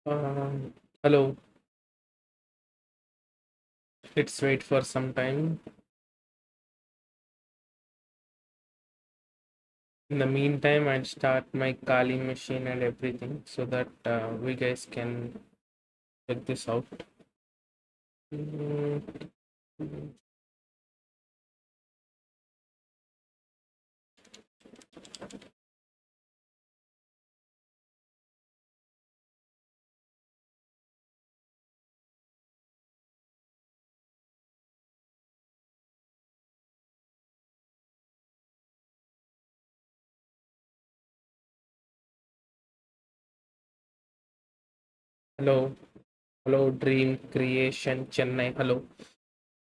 Hello, let's wait for some time. In the meantime, I'll start my Kali machine and everything so that we guys can check this out. Mm, Hello, hello, Dream Creation Chennai. Hello.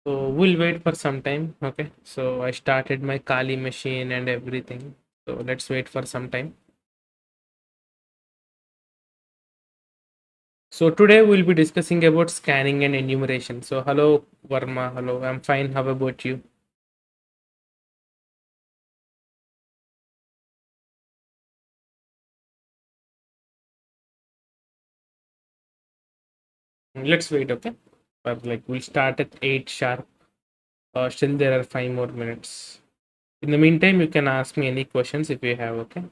So we'll wait for some time. Okay. So I started my Kali machine and everything. So let's wait for some time. So today we'll be discussing about scanning and enumeration. So hello, Varma. Hello, I'm fine. How about you? Let's wait, okay? But like we'll start at 8 sharp. Still there are 5 more minutes. In the meantime, you can ask me any questions if you have, okay?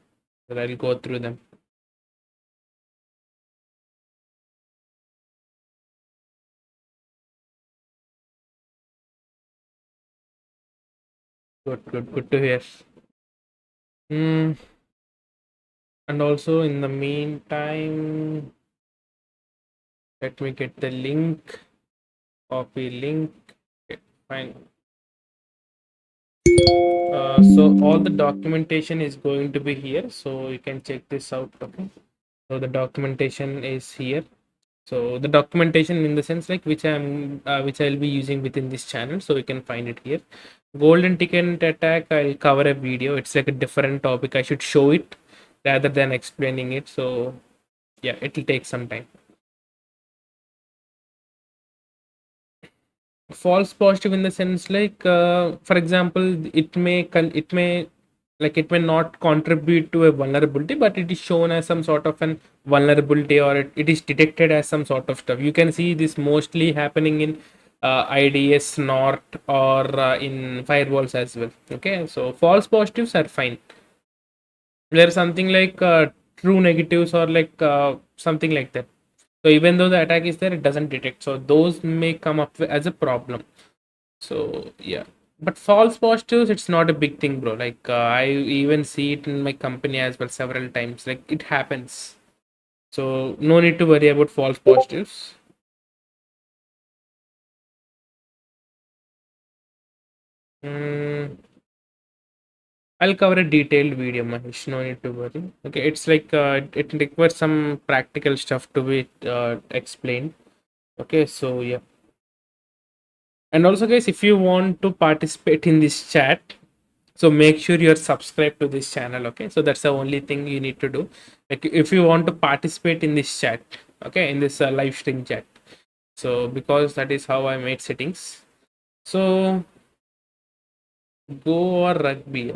But I'll go through them. Good to hear. Mm, and also in the meantime, let me get the link, copy link. Okay, fine. So all the documentation is going to be here, so you can check this out, okay? So the documentation is here. So the documentation in the sense like which I'll be using within this channel, so you can find it here. Golden ticket attack, I'll cover a video. It's like a different topic. I should show it rather than explaining it. So yeah, it'll take some time. False positive in the sense like for example, it may not contribute to a vulnerability, but it is shown as some sort of an vulnerability, or it is detected as some sort of stuff. You can see this mostly happening in IDS, NORT, or in firewalls as well. Okay, so false positives are fine. There's something like true negatives, or like something like that. So even though the attack is there, it doesn't detect, so those may come up as a problem. So yeah, but false positives, it's not a big thing, bro. Like I even see it in my company as well several times. Like it happens. So no need to worry about false positives. Mm, I'll cover a detailed video, Mahesh. No need to worry. Okay, it's like it requires some practical stuff to be explained. Okay, so yeah. And also, guys, if you want to participate in this chat, so make sure you're subscribed to this channel. Okay, so that's the only thing you need to do. Like if you want to participate in this chat, okay, in this live stream chat. So because that is how I made settings. So Go or rugby?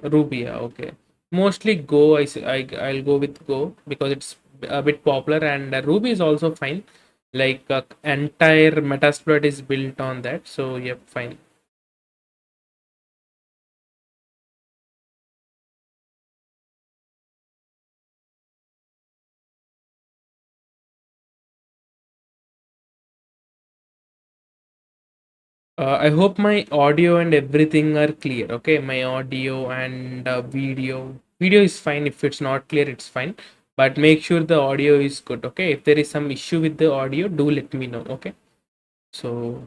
Ruby, okay. Mostly Go. I'll go with Go because it's a bit popular, and Ruby is also fine. Like entire Metasploit is built on that, so yeah, fine. I hope my audio and everything are clear. Okay, my audio and video. Video is fine. If it's not clear, it's fine. But make sure the audio is good. Okay, if there is some issue with the audio, do let me know. Okay, so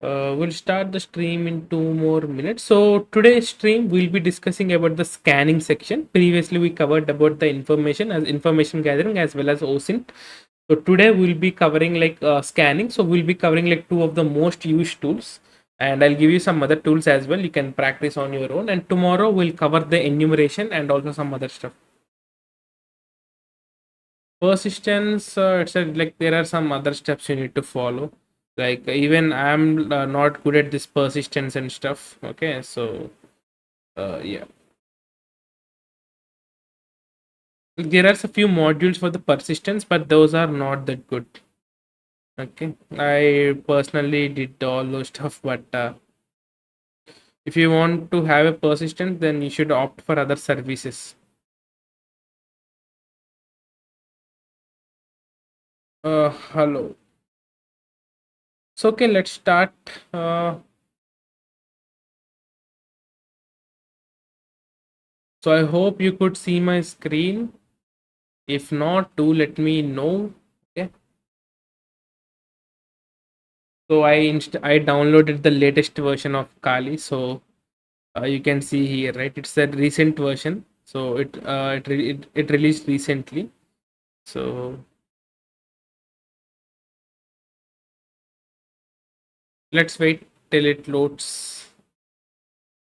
we'll start the stream in 2 more minutes. So today's stream we'll be discussing about the scanning section. Previously we covered about the information as information gathering as well as OSINT. So today we'll be covering like scanning. So we'll be covering like two of the most used tools, and I'll give you some other tools as well. You can practice on your own. And tomorrow we'll cover the enumeration and also some other stuff. Persistence, it's like there are some other steps you need to follow. Like even I'm not good at this persistence and stuff. Okay, so yeah. There are a few modules for the persistence, but those are not that good. Okay, I personally did all those stuff, but if you want to have a persistence, then you should opt for other services. Hello. So okay, let's start. So I hope you could see my screen. If not, do let me know. Okay. So I downloaded the latest version of Kali. So you can see here, right? It's a recent version. So it released recently. So let's wait till it loads.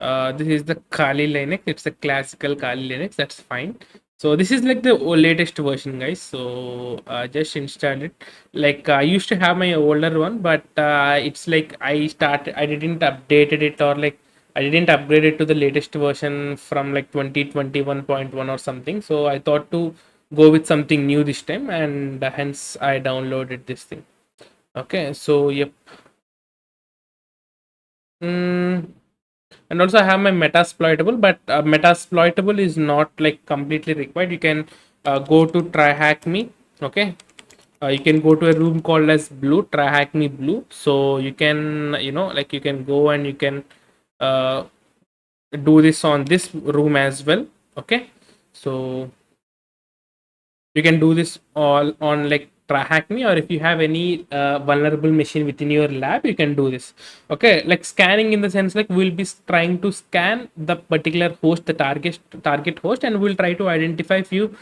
This is the Kali Linux. It's a classical Kali Linux. That's fine. So this is like the latest version, guys. So just install it. Like I used to have my older one, but it's like I didn't updated it, or like I didn't upgrade it to the latest version from like 2021.1 or something. So I thought to go with something new this time, and hence I downloaded this thing. Okay, so yep. Mm, and also I have my metasploitable, but metasploitable is not like completely required. You can go to try hack me. Okay, you can go to a room called as blue, try hack me blue. So you can, like you can go and you can uh, do this on this room as well. Okay, so you can do this all on like try hack me, or if you have any vulnerable machine within your lab, you can do this. Okay, like scanning in the sense like we'll be trying to scan the particular host, the target host, and we'll try to identify few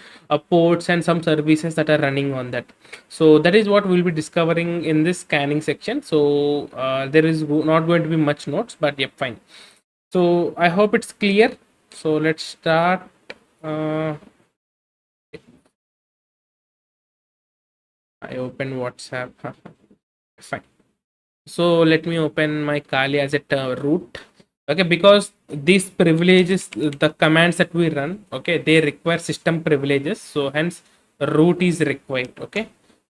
ports and some services that are running on that. So that is what we'll be discovering in this scanning section. So there is not going to be much notes, but yep, fine. So I hope it's clear. So let's start. uh, I open WhatsApp. Fine. So let me open my Kali as a root. Okay, because these privileges, the commands that we run, okay, they require system privileges. So hence root is required. Okay,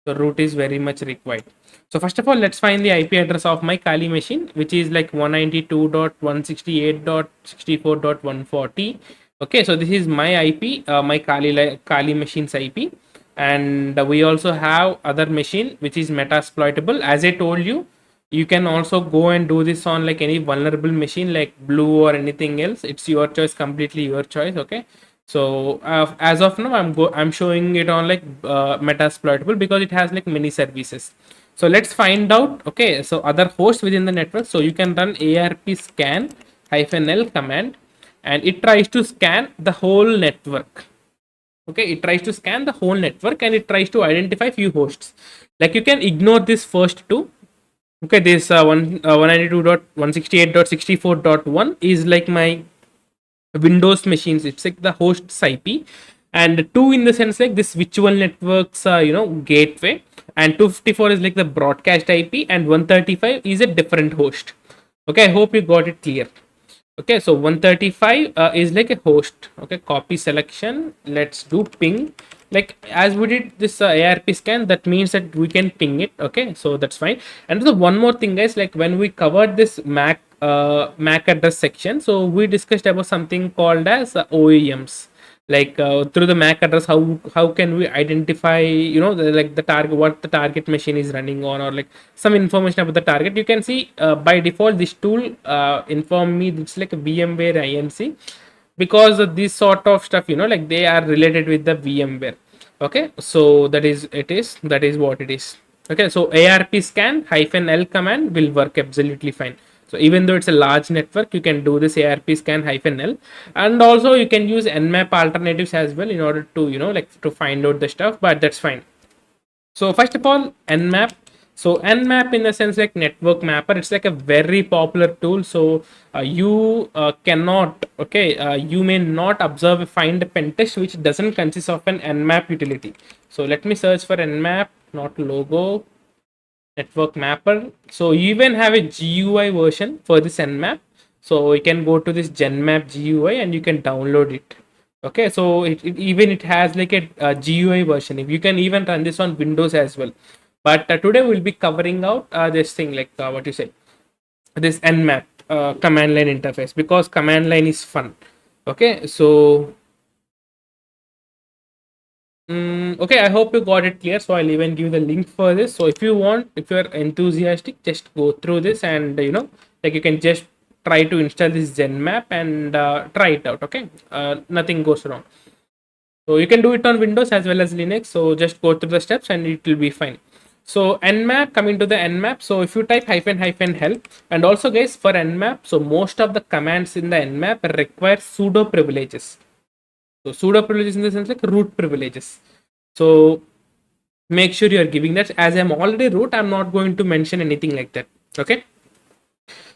so root is very much required. So first of all, let's find the IP address of my Kali machine, which is like 192.168.64.140. Okay, so this is my IP, my Kali machine's IP, and we also have other machine which is metasploitable. As I told you, you can also go and do this on like any vulnerable machine like blue or anything else. It's your choice, completely your choice. Okay, so as of now I'm showing it on like metasploitable because it has like many services. So let's find out. Okay, so other hosts within the network. So you can run arp scan -l command, and it tries to scan the whole network. Okay, it tries to scan the whole network and it tries to identify few hosts. Like you can ignore this first two. Okay, this 192.168.64.1 is like my Windows machines. It's like the host's IP, and two in the sense like this virtual networks, gateway, and 254 is like the broadcast IP, and 135 is a different host. Okay, I hope you got it clear. Okay, so 135 is like a host. Okay, copy selection. Let's do ping. Like as we did this ARP scan, that means that we can ping it. Okay, so that's fine. And the one more thing, guys, like when we covered this MAC address section, so we discussed about something called as OEMs. Like through the MAC address, how can we identify, like the target, what the target machine is running on, or like some information about the target. You can see by default this tool inform me it's like a VMware INC, because of this sort of stuff, like they are related with the VMware. Okay, so that is what it is. Okay, so ARP scan -l command will work absolutely fine. So even though it's a large network, you can do this ARP scan -l, and also you can use Nmap alternatives as well in order to, like to find out the stuff, but that's fine. So first of all, Nmap. So Nmap in the sense like network mapper, it's like a very popular tool. So you cannot, okay, you may not observe find a pen test which doesn't consist of an Nmap utility. So let me search for Nmap, not logo, network mapper. So you even have a GUI version for this Nmap. So you can go to this Genmap GUI and you can download it. Okay, so even it has like a GUI version. If you can even run this on Windows as well. But today we'll be covering out this thing, like what you say, this Nmap command line interface, because command line is fun. Okay, so okay, I hope you got it clear. So I'll even give the link for this. So if you want, if you're enthusiastic, just go through this, and like you can just try to install this Nmap and try it out. Okay, nothing goes wrong. So you can do it on Windows as well as Linux. So just go through the steps and it will be fine. So Nmap, coming to the Nmap. So if you type hyphen hyphen help, and also guys, for Nmap, so most of the commands in the Nmap require sudo privileges. So sudo privileges in the sense like root privileges. So make sure you are giving that. As I'm already root, I'm not going to mention anything like that. Okay.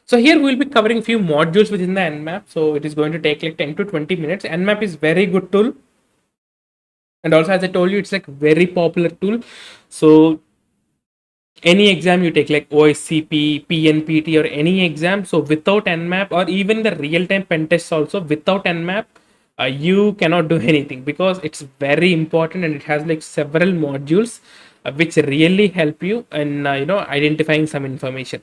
So here we'll be covering few modules within the Nmap. So it is going to take like 10 to 20 minutes. Nmap is very good tool. And also, as I told you, it's like very popular tool. So any exam you take, like OSCP, PNPT, or any exam, so without Nmap, or even the real-time pen tests also, without Nmap, you cannot do anything, because it's very important and it has like several modules which really help you in identifying some information.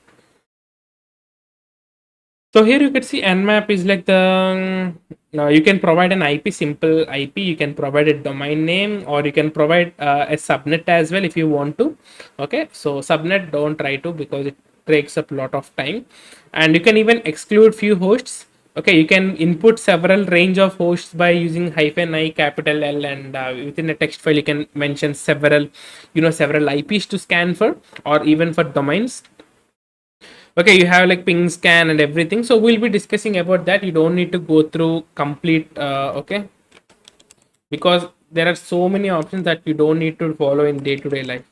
So here you can see Nmap is like you can provide an IP, simple IP. You can provide a domain name, or you can provide a subnet as well if you want to. Okay, so subnet don't try to, because it takes up a lot of time, and you can even exclude few hosts. Okay, you can input several range of hosts by using hyphen I, capital L, and within a text file you can mention several, several IPs to scan for, or even for domains. Okay, you have like ping scan and everything, so we'll be discussing about that. You don't need to go through complete okay, because there are so many options that you don't need to follow in day-to-day life.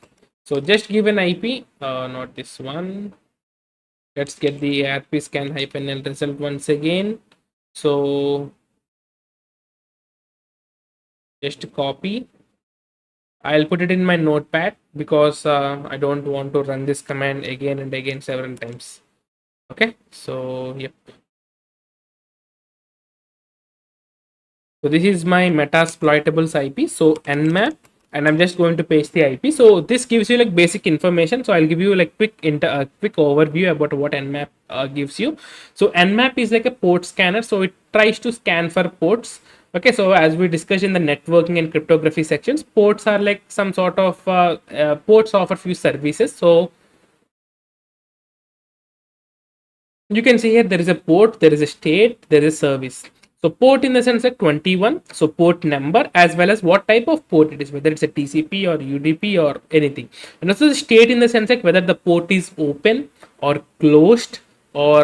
So just give an IP, not this one. Let's get the ARP scan hyphen L result once again. So just copy. I'll put it in my notepad, because I don't want to run this command again and again several times. Okay, so yep. So this is my metasploitables IP. So Nmap, and I'm just going to paste the IP. So this gives you like basic information. So I'll give you like quick overview about what Nmap gives you. So Nmap is like a port scanner. So it tries to scan for ports. Okay, so as we discussed in the networking and cryptography sections, ports are like some sort of ports offer few services. So you can see here there is a port, there is a state, there is a service. So port in the sense like 21, so port number, as well as what type of port it is, whether it's a TCP or UDP or anything. And also the state in the sense like whether the port is open or closed or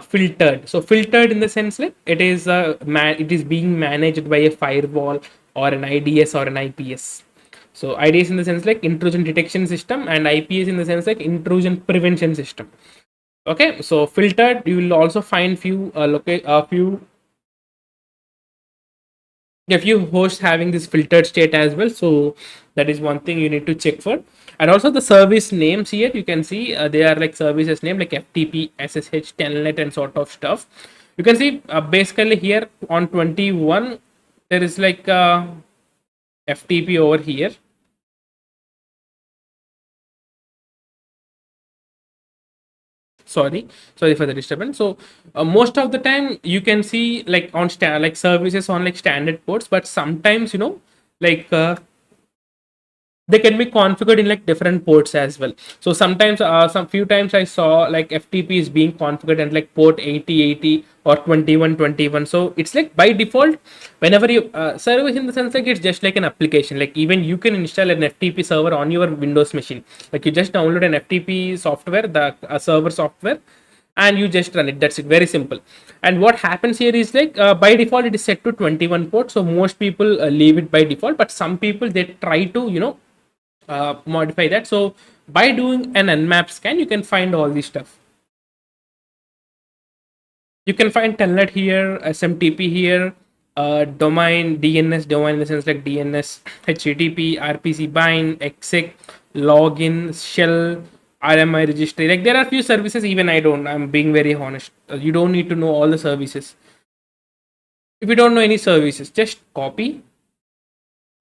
filtered. So filtered in the sense like it is it is being managed by a firewall or an IDS or an IPS. So IDS in the sense like intrusion detection system, and IPS in the sense like intrusion prevention system. Okay, so filtered, you will also find few a few hosts having this filtered state as well. So that is one thing you need to check for. And also the service names here, you can see they are like services name like FTP, SSH, telnet, and sort of stuff. You can see basically here on 21 there is like FTP over here. Sorry for the disturbance. So most of the time you can see like on like services on like standard ports, but sometimes like they can be configured in like different ports as well. So sometimes some few times I saw like FTP is being configured at like port 8080 or 2121. So it's like by default, whenever you service in the sense like it's just like an application. Like even you can install an FTP server on your Windows machine. Like you just download an FTP software, the server software, and you just run it. That's it, very simple. And what happens here is like by default it is set to 21 ports, so most people leave it by default, but some people they try to modify that. So by doing an Nmap scan, you can find all this stuff. You can find telnet here, SMTP here, domain, DNS, domain in the sense like DNS, HTTP, RPC bind, exec, login, shell, RMI registry. Like there are few services even I don't. I'm being very honest. You don't need to know all the services. If you don't know any services, just copy.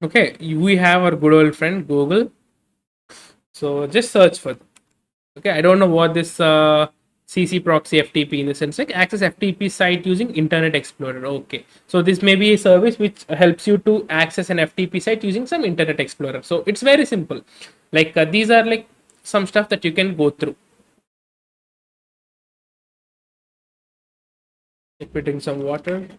Okay, we have our good old friend Google. So just search for them. Okay, I don't know what this CC proxy FTP in the sense, like access FTP site using Internet Explorer. Okay, so this may be a service which helps you to access an FTP site using some Internet Explorer. So it's very simple. Like these are like some stuff that you can go through. If we drink some water.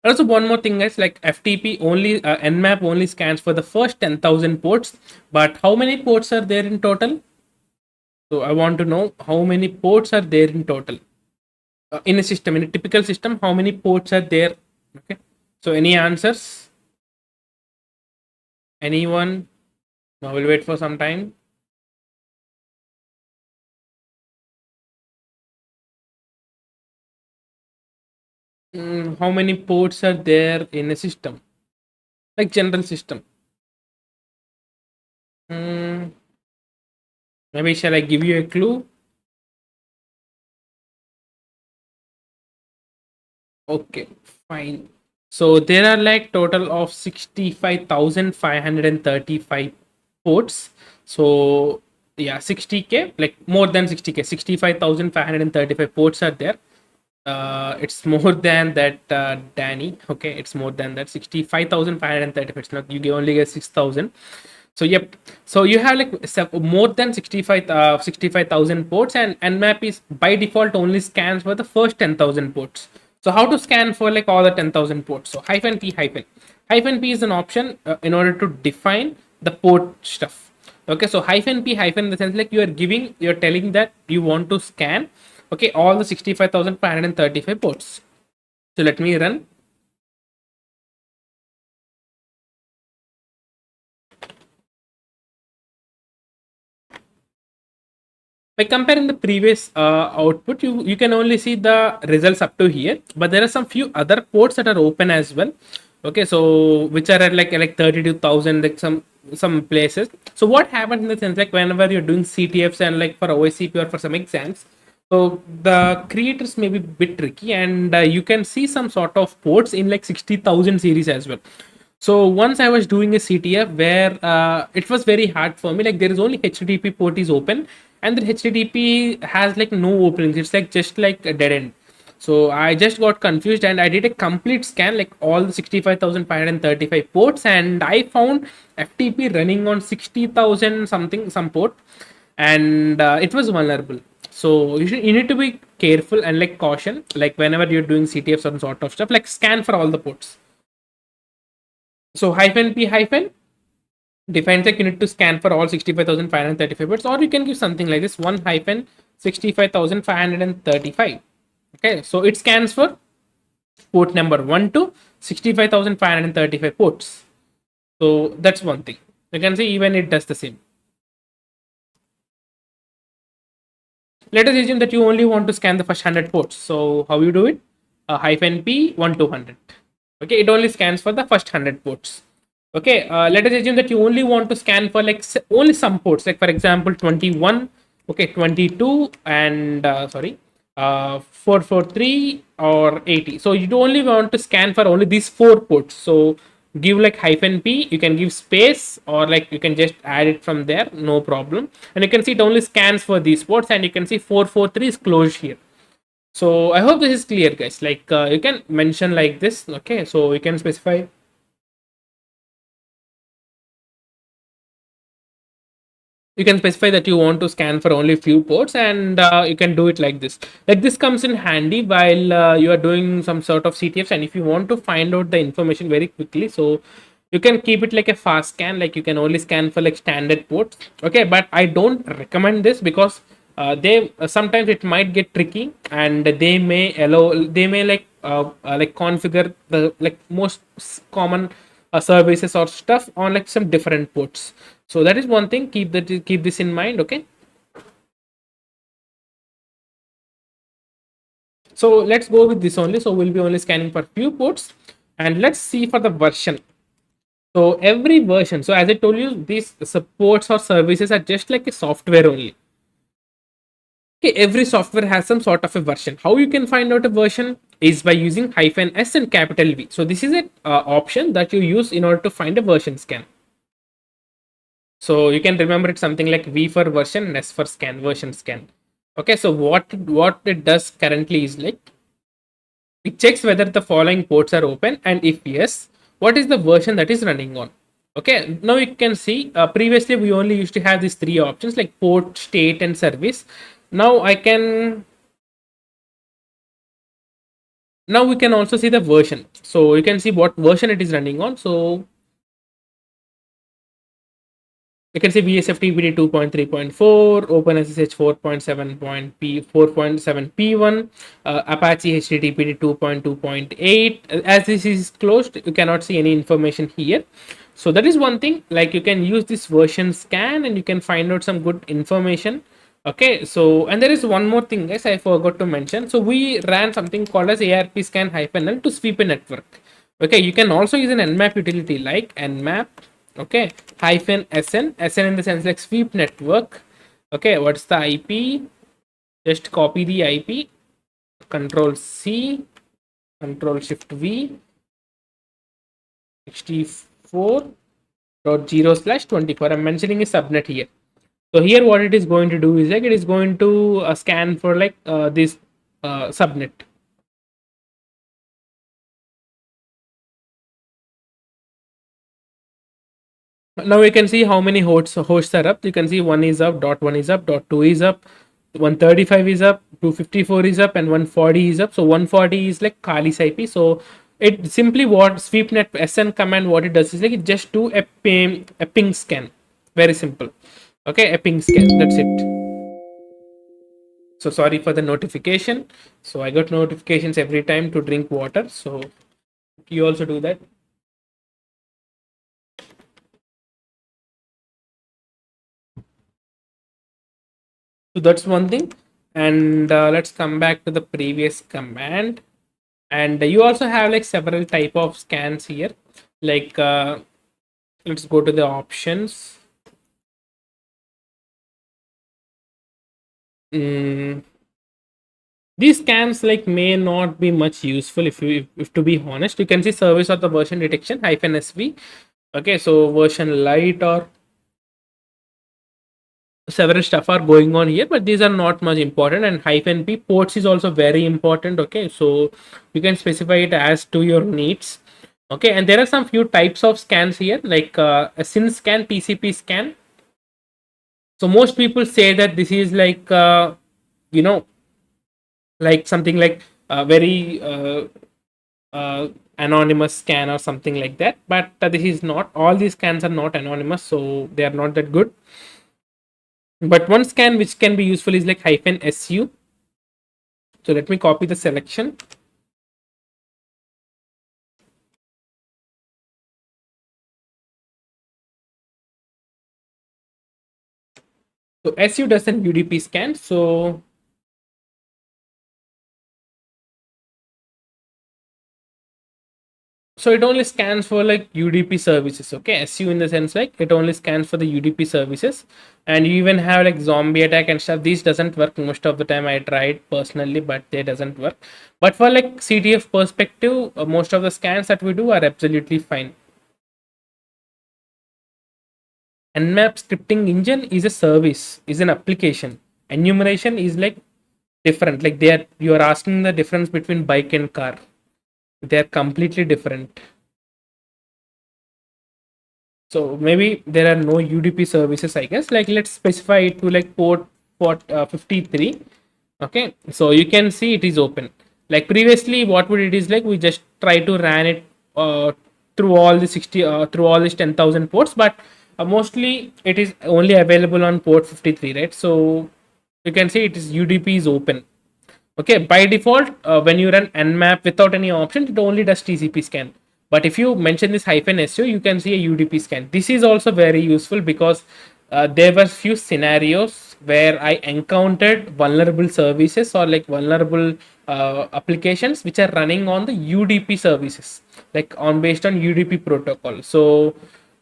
Also, one more thing, guys, like FTP only, Nmap only scans for the first 10,000 ports. But how many ports are there in total? So I want to know how many ports are there in total in a system, in a typical system. How many ports are there? Okay. So any answers? Anyone? I will wait for some time. How many ports are there in a system? Like general system. Mm, Maybe shall I give you a clue? Okay, fine. So there are like total of 65,535 ports. So yeah, 60K, like more than 60K, 65,535 ports are there. It's more than that, Danny. Okay, it's more than that. 65,535. It's not, you only get 6,000. So yep. So you have like more than 65,000 ports, and Nmap is by default only scans for the first 10,000 ports. So how to scan for like all the 10,000 ports? So hyphen p is an option in order to define the port stuff. Okay, so hyphen p hyphen in the sense like you're telling that you want to scan, okay, all the 65,535 ports. So let me run. By comparing the previous output, you can only see the results up to here, but there are some few other ports that are open as well. Okay, so which are at like 32,000, like some places. So what happens in the sense, like whenever you're doing CTFs and like for OSCP or for some exams, so the creators may be a bit tricky, and you can see some sort of ports in like 60,000 series as well. So once I was doing a CTF where it was very hard for me. Like there is only HTTP port is open, and the HTTP has like no openings. It's like just like a dead end. So I just got confused and I did a complete scan, like all the 65,535 ports, and I found FTP running on 60,000 something some port, and it was vulnerable. So you need to be careful and like caution, like whenever you're doing CTF some sort of stuff, like scan for all the ports. So hyphen p hyphen defines like you need to scan for all 65,535 bits, or you can give something like this: 1 hyphen 65,535. Okay, so it scans for port number 1 to 65,535 ports. So that's one thing. You can see even it does the same. Let us assume that you only want to scan the first 100 ports. So how you do it? Hyphen p 1 to 100. Okay, it only scans for the first 100 ports. Okay, let us assume that you only want to scan for like only some ports, like for example 21, okay, 22, and 443 or 80. So you only want to scan for only these four ports. So give like hyphen p, you can give space, or like you can just add it from there, no problem. And you can see it only scans for these ports, and you can see 443 is closed here. So I hope this is clear, guys. Like you can mention like this. Okay, so you can specify. You can specify that you want to scan for only few ports, and you can do it like this. Like this comes in handy while you are doing some sort of CTFs, and if you want to find out the information very quickly, so you can keep it like a fast scan. Like you can only scan for like standard ports. Okay, but I don't recommend this because they sometimes it might get tricky, and they may like configure the like most common services or stuff on like some different ports. So that is one thing. Keep this in mind. Okay, so let's go with this only. So we'll be only scanning for few ports, and let's see for the version. So every version, so as I told you, these supports or services are just like a software only. Okay, every software has some sort of a version. How you can find out a version is by using hyphen s and capital V. So this is an option that you use in order to find a version scan. So you can remember it something like V for version and S for scan, version scan. Okay, so what it does currently is like it checks whether the following ports are open, and if yes, what is the version that is running on. Okay, now you can see previously we only used to have these three options like port, state, and service. Now I can now we can also see the version, so you can see what version it is running on. So you can see VSFTPD 2.3.4, OpenSSH 4.7 P4.7 P1, Apache HTTPD 2.2.8. As this is closed, you cannot see any information here. So that is one thing. Like you can use this version scan and you can find out some good information. Okay, so and there is one more thing, guys. I forgot to mention. So we ran something called as ARP scan -L to sweep a network. Okay, you can also use an Nmap utility like Nmap. Okay, hyphen sn in the sense like sweep network. Okay, what's the IP? Just copy the IP, Control C, Control Shift V, 64.0/24. I'm mentioning a subnet here. So here what it is going to do is like it is going to scan for like this subnet. Now we can see how many hosts are up. You can see one is up, dot one is up, dot two is up, 135 is up, 254 is up, and 140 is up. So 140 is like Kali's IP. So it simply what sweepnet sn command what it does is like it just do a ping scan. Very simple. Okay, a ping scan. That's it. So sorry for the notification. So I got notifications every time to drink water. So you also do that. So that's one thing. And let's come back to the previous command. And you also have like several type of scans here. Like let's go to the options. Mm, these scans like may not be much useful if to be honest. You can see service of the version detection -SV. Okay, so version light or several stuff are going on here, but these are not much important. And -P ports is also very important. Okay, so you can specify it as to your needs. Okay, and there are some few types of scans here like a SYN scan, TCP scan. So most people say that this is like you know like something like a very anonymous scan or something like that, but this is not. All these scans are not anonymous, so they are not that good. But one scan which can be useful is like -SU. So let me copy the selection. So SU does an UDP scan. So it only scans for like UDP services. Okay, SU in the sense like it only scans for the UDP services. And you even have like zombie attack and stuff. These doesn't work most of the time. I tried personally, but they doesn't work. But for like CTF perspective, most of the scans that we do are absolutely fine. Nmap scripting engine is a service, is an application. Enumeration is like different. Like you are asking the difference between bike and car. They are completely different. So maybe there are no UDP services, I guess. Like let's specify it to like port 53. Okay, so you can see it is open. Like previously, what would it is like? We just try to ran it through all the 60 through all these 10,000 ports, but mostly it is only available on port 53, right? So you can see it is UDP is open. Okay, by default, when you run Nmap without any option, it only does TCP scan. But if you mention this -SU, you can see a UDP scan. This is also very useful because there were few scenarios where I encountered vulnerable services or like vulnerable applications which are running on the UDP services, like on based on UDP protocol. So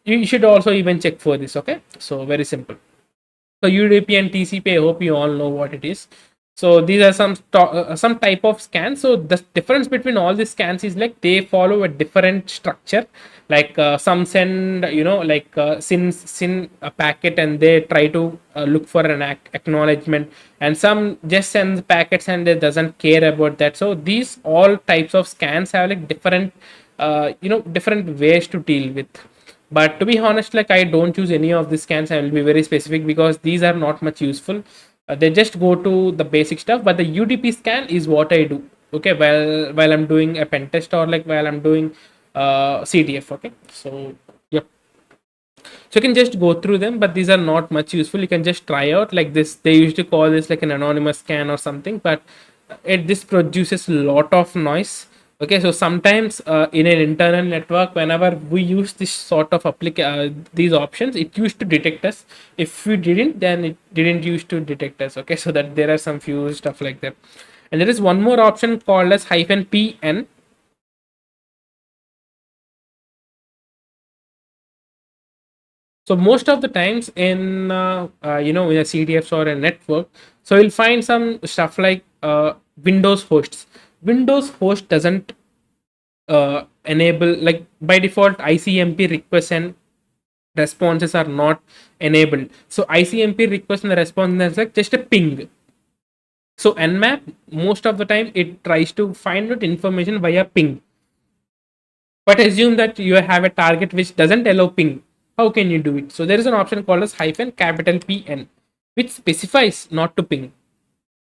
you should also even check for this. Okay, so very simple. So UDP and TCP, I hope you all know what it is. So these are some type of scans. So the difference between all these scans is like they follow a different structure. Like some send, like send a packet and they try to look for an acknowledgement, and some just sends packets and they doesn't care about that. So these all types of scans have like different, different ways to deal with. But to be honest, like I don't use any of these scans. I will be very specific because these are not much useful. They just go to the basic stuff. But the UDP scan is what I do. Okay, while I'm doing a pen test, or like while I'm doing CDF. Okay, so yeah, so you can just go through them, but these are not much useful. You can just try out like this. They used to call this like an anonymous scan or something, but this produces a lot of noise. Okay, so sometimes in an internal network, whenever we use this sort of these options, it used to detect us. If we didn't, then it didn't used to detect us. Okay, so that there are some few stuff like that. And there is one more option called as -pn. So most of the times in in a CDFs or a network, so you'll find some stuff like Windows hosts. Windows host doesn't enable, like by default ICMP requests and responses are not enabled. So ICMP request and the response is like just a ping. So Nmap most of the time it tries to find out information via ping. But assume that you have a target which doesn't allow ping. How can you do it? So there is an option called as -PN, which specifies not to ping.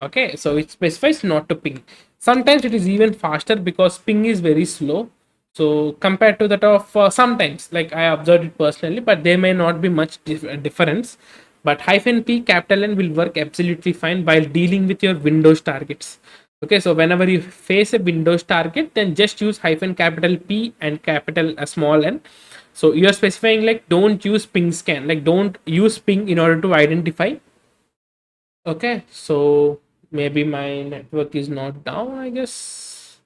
Okay, so it specifies not to ping. Sometimes it is even faster because ping is very slow. So compared to that of sometimes, like I observed it personally, but there may not be much difference. But -P N will work absolutely fine while dealing with your Windows targets. Okay, so whenever you face a Windows target, then just use -P and small n. So you are specifying like don't use ping scan, like don't use ping in order to identify. Okay, so maybe my network is not down, I guess.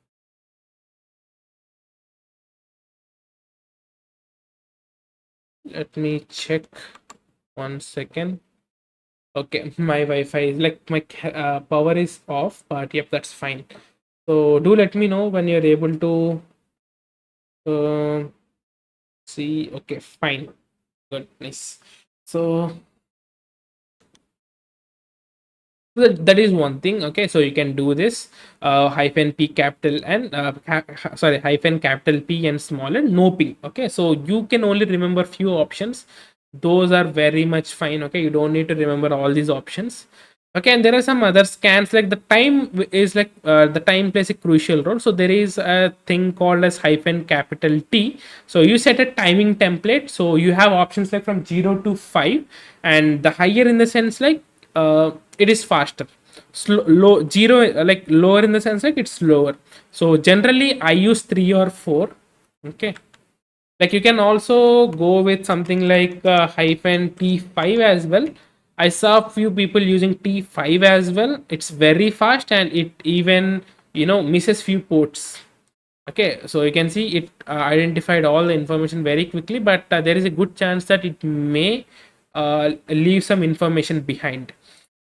Let me check 1 second. Okay, my Wi-Fi is like my power is off, but yep, that's fine. So do let me know when you're able to uh, see. Okay, fine, good, nice. So that is one thing. Okay, so you can do this -p capital and sorry -P and small and no ping. Okay, so you can only remember few options. Those are very much fine. Okay, you don't need to remember all these options. Okay, and there are some other scans like the time is like the time plays a crucial role. So there is a thing called as -T. So you set a timing template. So you have options like from 0 to 5, and the higher in the sense like it is faster. Low zero, like lower in the sense like it's slower. So generally I use 3 or 4. Okay, like you can also go with something like -T5 as well. I saw few people using T5 as well. It's very fast and it even misses few ports. Okay, so you can see it identified all the information very quickly, but there is a good chance that it may leave some information behind.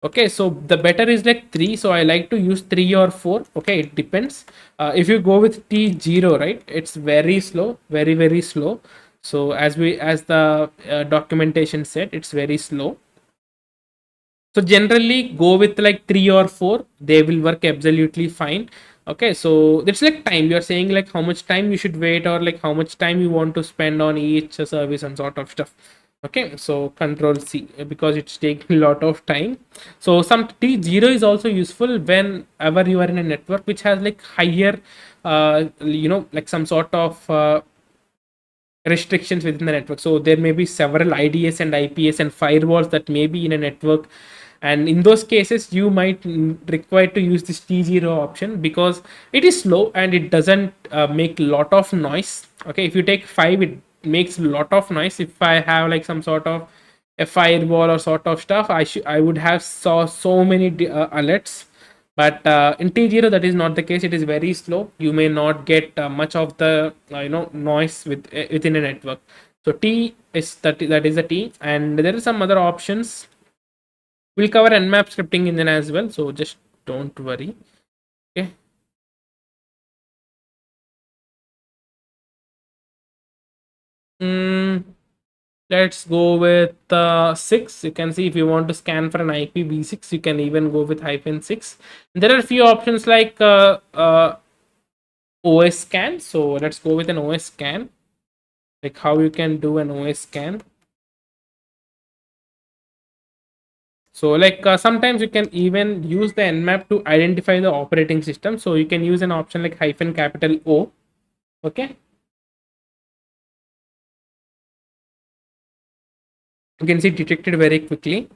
Okay, so the better is like 3, so I like to use 3 or 4. Okay, it depends. If you go with T0, right, it's very slow, very very slow. So as the documentation said, it's very slow. So generally go with like 3 or 4, they will work absolutely fine. Okay, so it's like time. You're saying like how much time you should wait, or like how much time you want to spend on each service and sort of stuff. Okay, so control C because it's taking a lot of time. So some T0 is also useful whenever you are in a network which has like higher like some sort of restrictions within the network. So there may be several IDS and IPS and firewalls that may be in a network, and in those cases you might require to use this T0 option because it is slow and it doesn't make lot of noise. Okay, if you take 5, it makes a lot of noise. If I have like some sort of a firewall or sort of stuff, I would have saw so many alerts. But in T0 that is not the case. It is very slow. You may not get much of the noise within a network. So T is that is a T, and there are some other options We'll cover Nmap scripting engine as well, so just don't worry. Okay. Mm, let's go with 6. You can see if you want to scan for an IPv6, you can even go with -6. There are a few options like OS scan. So let's go with an OS scan, like how you can do an OS scan. So like sometimes you can even use the Nmap to identify the operating system. So you can use an option like -O. Okay. You can see detected very quickly.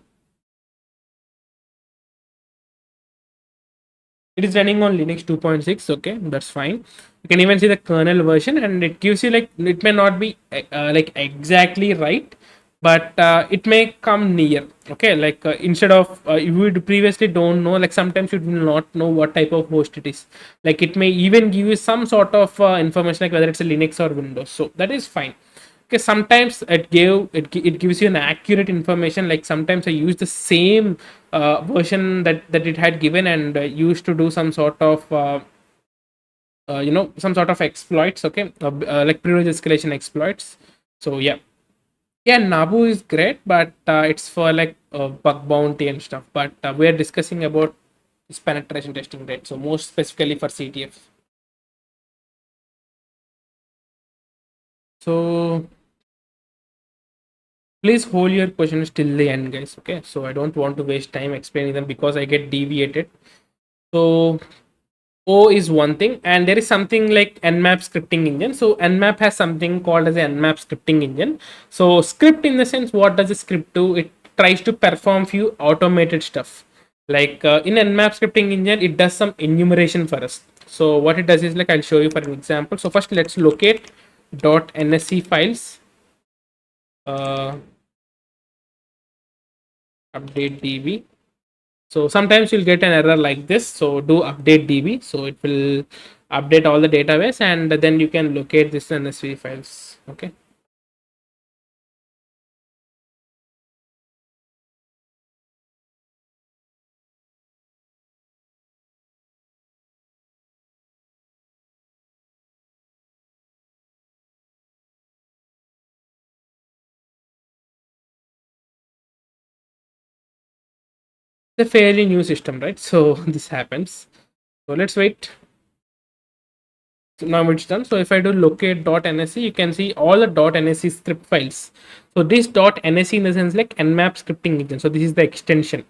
It is running on Linux 2.6. Okay, that's fine. You can even see the kernel version, and it gives you like, it may not be like exactly right, but it may come near. Okay, like instead of you would previously don't know, like sometimes you do not know what type of host it is. Like it may even give you some sort of information like whether it's a Linux or Windows. So that is fine. Okay, sometimes it gives you an accurate information. Like sometimes I use the same version that it had given, and used to do some sort of some sort of exploits. Okay, like privilege escalation exploits. So yeah, Nabu is great, but it's for like bug bounty and stuff. But we are discussing about this penetration testing, right? So most specifically for CTF. So please hold your questions till the end, guys. Okay, so I don't want to waste time explaining them because I get deviated. So O is one thing, and there is something like Nmap scripting engine. So Nmap has something called as a Nmap scripting engine. So script in the sense, what does a script do? It tries to perform few automated stuff. Like in Nmap scripting engine, it does some enumeration for us. So what it does is, like I'll show you for an example. So first let's locate .nsc files. Uh, update db. So sometimes you'll get an error like this. So do update db. So it will update all the database, and then you can locate this NSV files. Okay. It's a fairly new system, right? So this happens. So let's wait. So now it's done. So if I do locate.nsc, you can see all the .nsc script files. So this .nsc in the sense like Nmap scripting engine. So this is the extension.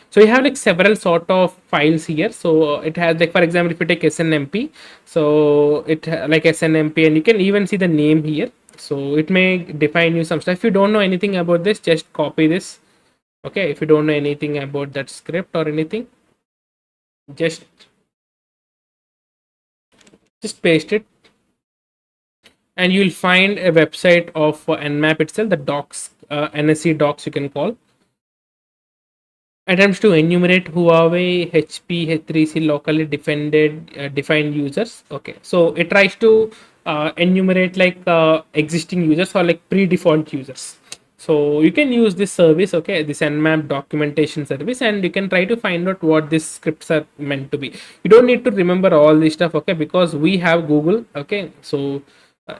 So you have like several sort of files here. So it has like, for example, if you take snmp, so like snmp, and you can even see the name here. So it may define you some stuff. If you don't know anything about this, just copy this. Okay, if you don't know anything about that script or anything, just just paste it, and you'll find a website of Nmap itself, the docs, NSC docs you can call. Attempts to enumerate Huawei HP H3C locally defined users. Okay, so it tries to enumerate like existing users or like pre-default users. So you can use this service, okay, this Nmap documentation service, and you can try to find out what these scripts are meant to be. You don't need to remember all this stuff, okay, because we have Google, okay. So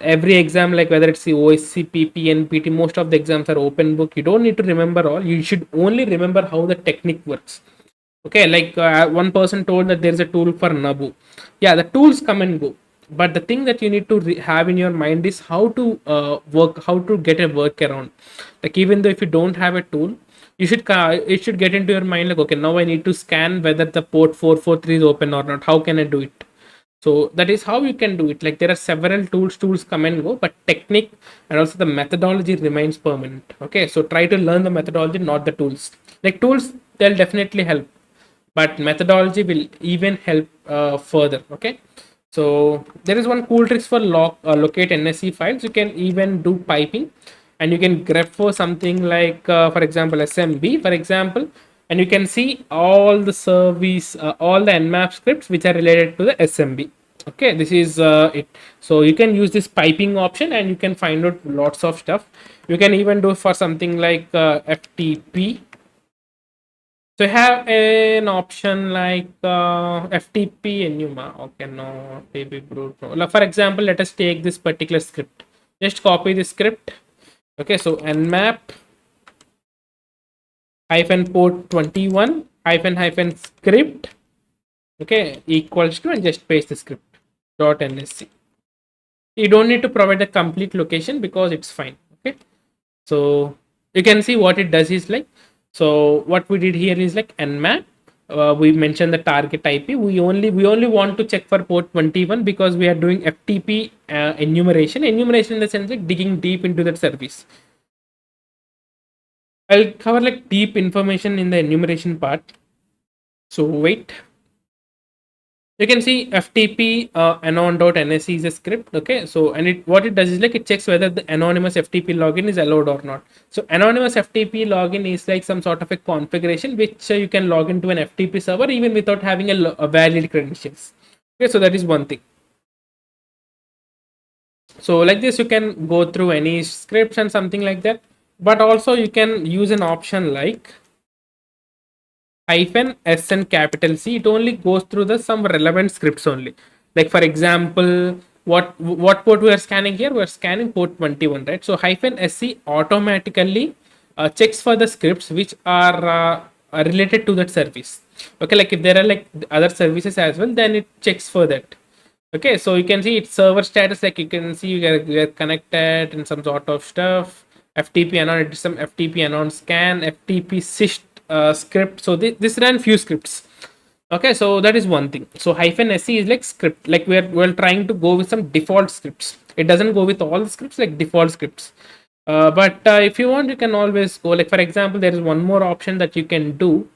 every exam, like whether it's the OSC, PP, and PT, most of the exams are open book. You don't need to remember all. You should only remember how the technique works. Okay, like one person told that there's a tool for Nabu. Yeah, the tools come and go, but the thing that you need to have in your mind is how to work, how to get a workaround. Like even though if you don't have a tool, you should it should get into your mind like, okay, now I need to scan whether the port 443 is open or not. How can I do it? So that is how you can do it. Like there are several tools come and go, but technique and also the methodology remains permanent. Okay, so try to learn the methodology, not the tools. Like tools, they'll definitely help, but methodology will even help further. Okay, so there is one cool tricks for locate NSC files. You can even do piping, and you can grep for something like for example SMB, for example, and you can see all the service, all the Nmap scripts which are related to the SMB. Okay, this is it. So you can use this piping option, and you can find out lots of stuff. You can even do for something like FTP. So you have an option like FTP Enuma. Okay, no, FTP brute. No. For example, let us take this particular script. Just copy the script. Okay, so nmap hyphen port 21 hyphen script. Okay, equals to, and just paste the script dot nsc. You don't need to provide the complete location because it's fine. Okay, so you can see what it does is like, so what we did here is like nmap, we mentioned the target ip. We only want to check for port 21 because we are doing ftp enumeration in the sense like digging deep into that service. I'll cover like deep information in the enumeration part, so wait. You can see ftp anon.nsc is a script. Okay, so and it what it does is like it checks whether the anonymous ftp login is allowed or not. So anonymous ftp login is like some sort of a configuration which you can log into an ftp server even without having a valid credentials. Okay, so that is one thing. So like this you can go through any scripts and something like that, but also you can use an option like hyphen s and capital C. It only goes through the some relevant scripts only. Like for example, what port we are scanning here? We are scanning port 21, right? So hyphen sc automatically checks for the scripts which are related to that service. Okay, like if there are like other services as well, then it checks for that. Okay, so you can see its server status, like you can see you are connected and some sort of stuff. FTP anon, it is some FTP anon scan, FTP syst script. So this ran few scripts. Okay, so that is one thing. So hyphen SC is like script, like we're trying to go with some default scripts. It doesn't go with all the scripts, like default scripts. But if you want, you can always go, like for example, there is one more option that you can do.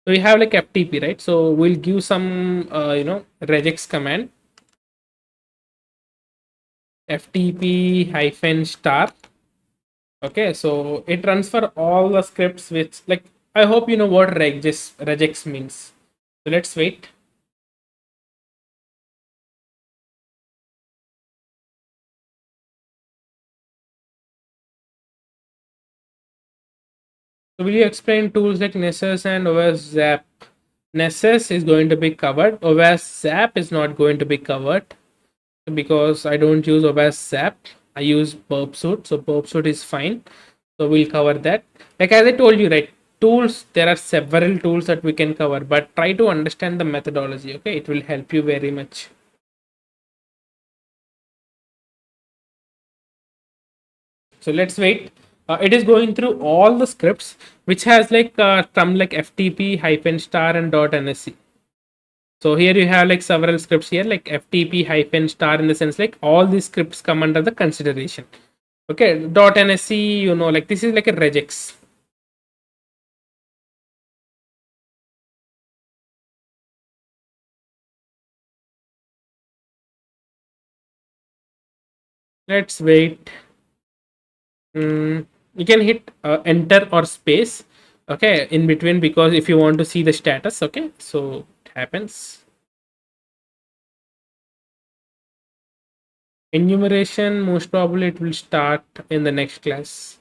So we have like FTP, right? So we'll give some regex command, FTP hyphen star. Okay, so it runs for all the scripts which, like, I hope you know what regex means. So let's wait. So will you explain tools like Nessus and OS Zap? Nessus is going to be covered. OS Zap is not going to be covered because I don't use OS Zap. I use Burpsuit, so Burpsuit is fine. So we'll cover that. Like as I told you, right? Tools, there are several tools that we can cover, but try to understand the methodology. Okay, it will help you very much. So let's wait. It is going through all the scripts which has like some like ftp hyphen star and dot nsc. So here you have like several scripts here like ftp hyphen star, in the sense like all these scripts come under the consideration. Okay, dot nsc, like this is like a regex. Let's wait. You can hit enter or space, okay, in between, because if you want to see the status. Okay, so it happens. Enumeration, most probably it will start in the next class.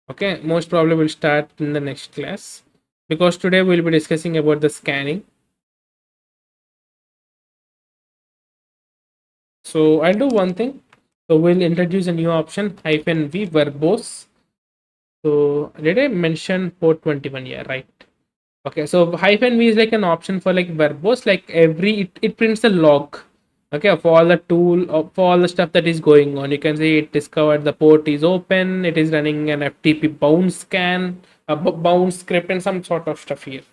Okay, most probably will start in the next class because today we'll be discussing about the scanning. So I'll do one thing. So we'll introduce a new option hyphen v verbose. So did I mention port 21? Yeah, right. Okay, so hyphen v is like an option for like verbose, like it prints a log. Okay, for all the for all the stuff that is going on. You can see it discovered the port is open, it is running an ftp bounce scan, a bounce script, and some sort of stuff here.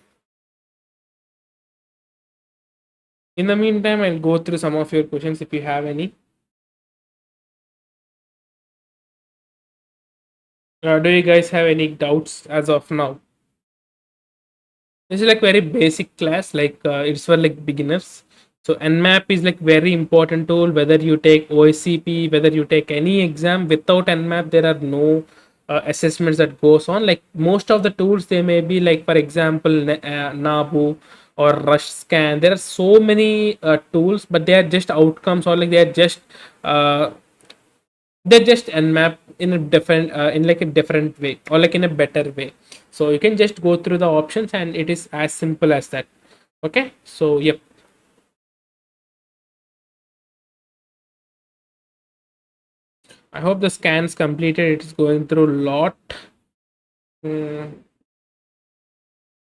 In the meantime, I'll go through some of your questions if you have any. Do you guys have any doubts as of now? This is like very basic class, like it's for like beginners. So Nmap is like very important tool. Whether you take OSCP, whether you take any exam, without Nmap, there are no assessments that goes on. Like most of the tools, they may be like, for example, Nabu or Rush Scan. There are so many tools, but they are just outcomes, or like uh, they're just Nmap in a different in like a different way, or like in a better way. So you can just go through the options and it is as simple as that. Okay, so yep. I hope the scan's completed. It is going through a lot. Mm.